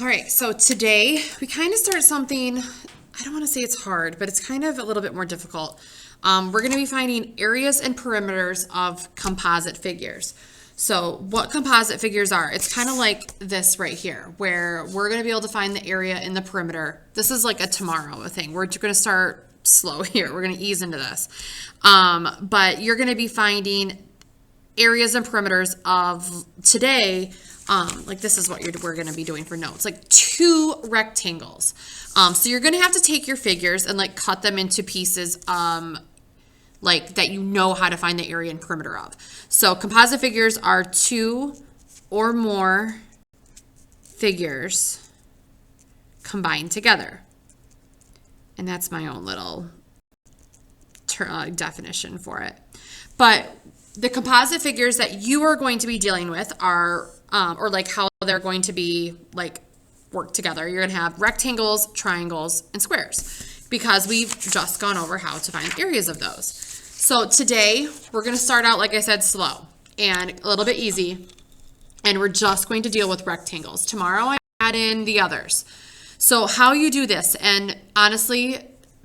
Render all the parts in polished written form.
All right, so today we kind of start something, I don't want to say it's hard, but it's kind of a little bit more difficult. We're going to be finding areas and perimeters of composite figures. So what composite figures are, it's kind of like this right here, where we're going to be able to find the area in the perimeter. This is like a tomorrow thing. We're going to start slow here. We're going to ease into this. But you're going to be finding areas and perimeters of today. Like this is what we're going to be doing for notes, like 2 rectangles. So you're going to have to take your figures and like cut them into pieces, like that you know how to find the area and perimeter of. So composite figures are 2 or more figures combined together. And that's my own little definition for it. But the composite figures that you are going to be dealing with are, or like how they're going to be like work together. You're going to have rectangles, triangles, and squares because we've just gone over how to find areas of those. So today we're going to start out, like I said, slow and a little bit easy. And we're just going to deal with rectangles. Tomorrow I add in the others. So how you do this, and honestly,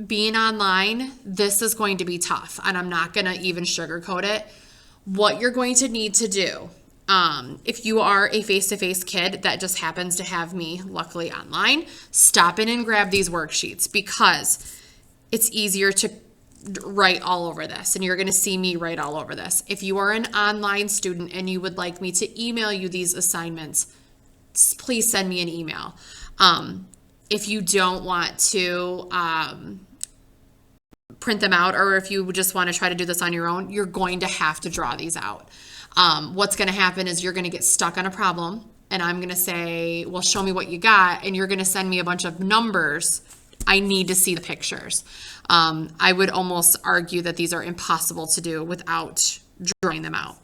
being online, this is going to be tough. And I'm not going to even sugarcoat it. What you're going to need to do, if you are a face-to-face kid that just happens to have me, luckily online, stop in and grab these worksheets because it's easier to write all over this, and you're going to see me write all over this. If you are an online student and you would like me to email you these assignments, please send me an email. If you don't want to print them out, or if you just want to try to do this on your own, you're going to have to draw these out. What's going to happen is you're going to get stuck on a problem, and I'm going to say, well, show me what you got, and you're going to send me a bunch of numbers. I need to see the pictures. I would almost argue that these are impossible to do without drawing them out.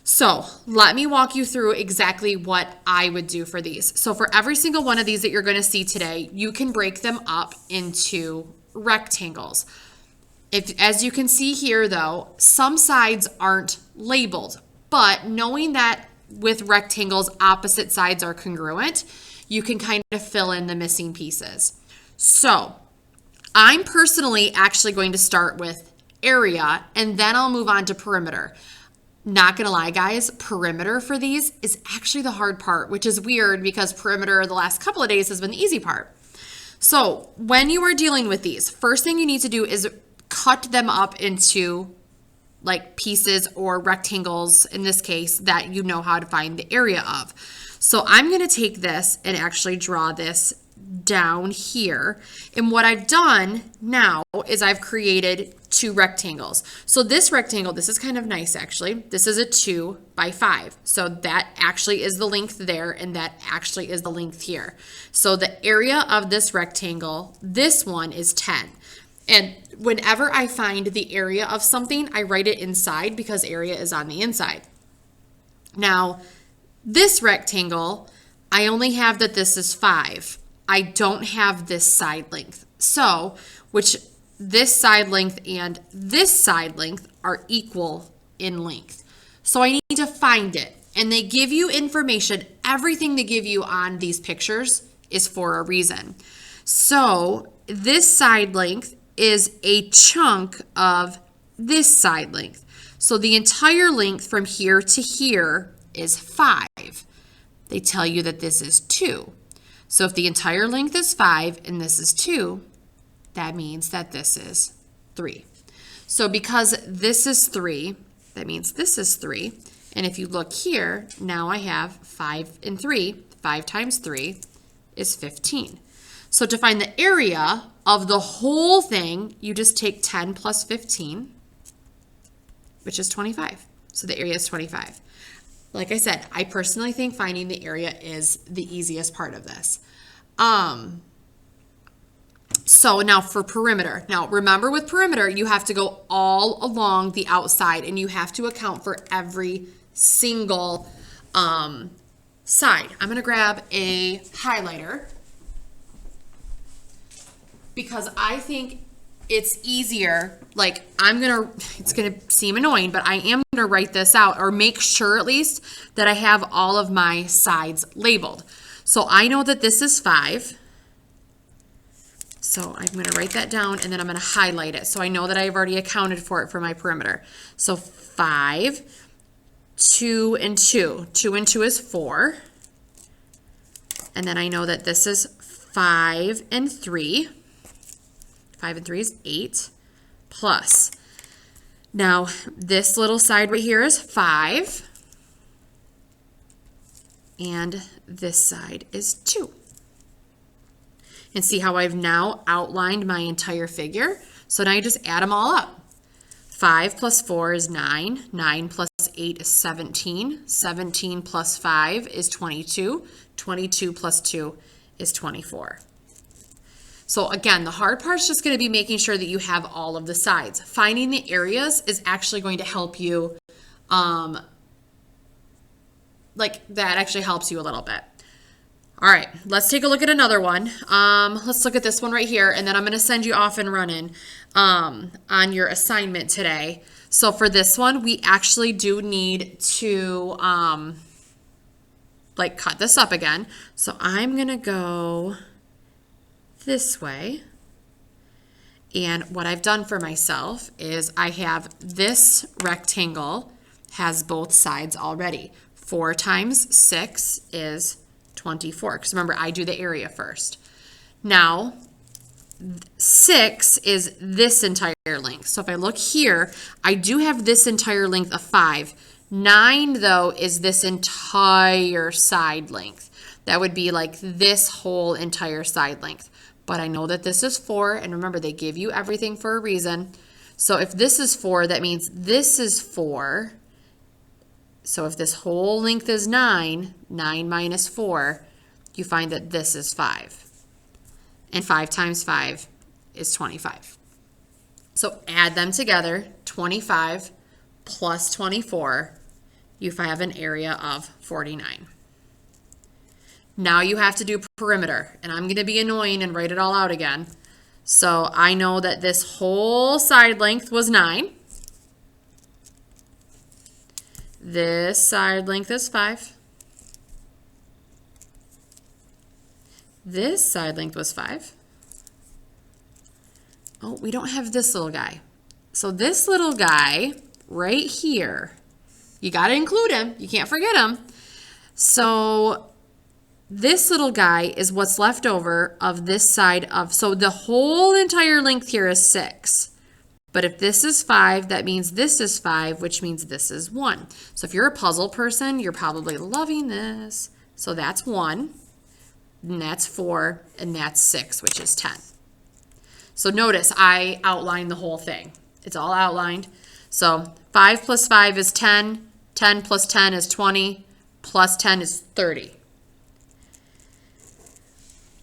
So let me walk you through exactly what I would do for these. So for every single one of these that you're going to see today, you can break them up into rectangles. As you can see here, though, some sides aren't labeled, but knowing that with rectangles, opposite sides are congruent, you can kind of fill in the missing pieces. So I'm personally actually going to start with area, and then I'll move on to perimeter. Not gonna lie, guys, perimeter for these is actually the hard part, which is weird because perimeter the last couple of days has been the easy part. So when you are dealing with these, first thing you need to do is cut them up into like pieces or rectangles, in this case, that you know how to find the area of. So I'm gonna take this and actually draw this down here. And what I've done now is I've created 2 rectangles. So this rectangle, this is kind of nice actually. This is a 2 by 5. So that actually is the length there, and that actually is the length here. So the area of this rectangle, this one is 10. And whenever I find the area of something, I write it inside because area is on the inside. Now, this rectangle, I only have that this is 5. I don't have this side length. So, which this side length and this side length are equal in length. So I need to find it. And they give you information. Everything they give you on these pictures is for a reason. So this side length is a chunk of this side length. So the entire length from here to here is 5. They tell you that this is 2. So if the entire length is 5 and this is 2, that means that this is 3. So because this is 3, that means this is 3. And if you look here, now I have 5 and 3. 5 times 3 is 15. So to find the area of the whole thing, you just take 10 plus 15, which is 25. So the area is 25. Like I said, I personally think finding the area is the easiest part of this. So now for perimeter. Now remember, with perimeter, you have to go all along the outside, and you have to account for every single side. I'm going to grab a highlighter because I think it's easier. Like it's going to seem annoying, but I am going to write this out, or make sure at least that I have all of my sides labeled. So I know that this is 5. So I'm going to write that down, and then I'm going to highlight it. So I know that I've already accounted for it for my perimeter. So 5, 2, and 2. 2 and 2 is 4. And then I know that this is 5 and 3. 5 and 3 is 8. Plus, now this little side right here is 5. And this side is 2. And see how I've now outlined my entire figure? So now you just add them all up. 5 plus 4 is 9. 9 plus 8 is 17. 17 plus 5 is 22. 22 plus 2 is 24. So again, the hard part is just going to be making sure that you have all of the sides. Finding the areas is actually going to help you, like that actually helps you a little bit. All right, let's take a look at another one. Let's look at this one right here, and then I'm going to send you off and running on your assignment today. So for this one, we actually do need to like cut this up again. So I'm going to go this way. And what I've done for myself is I have this rectangle has both sides already. 4 times 6 is 24, because remember, I do the area first. Now, 6 is this entire length. So if I look here, I do have this entire length of 5. 9, though, is this entire side length. That would be like this whole entire side length. But I know that this is 4, and remember, they give you everything for a reason. So if this is 4, that means this is 4. So if this whole length is 9, 9 minus 4, you find that this is 5. And 5 times 5 is 25. So add them together, 25 plus 24, you have an area of 49. Now you have to do perimeter, and I'm going to be annoying and write it all out again. So I know that this whole side length was 9. This side length is 5. This side length was 5. Oh, we don't have this little guy. So this little guy right here, you got to include him. You can't forget him. So this little guy is what's left over of this side of, so the whole entire length here is 6. But if this is 5, that means this is 5, which means this is 1. So if you're a puzzle person, you're probably loving this. So that's 1, and that's 4, and that's 6, which is 10. So notice I outlined the whole thing. It's all outlined. So 5 plus 5 is 10. 10 plus 10 is 20. Plus 10 is 30.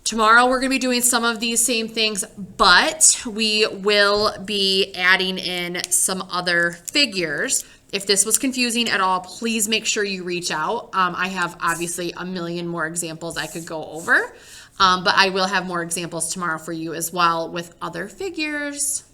Tomorrow we're going to be doing some of these same things, but we will be adding in some other figures. If this was confusing at all, please make sure you reach out. I have obviously a million more examples I could go over, but I will have more examples tomorrow for you as well with other figures.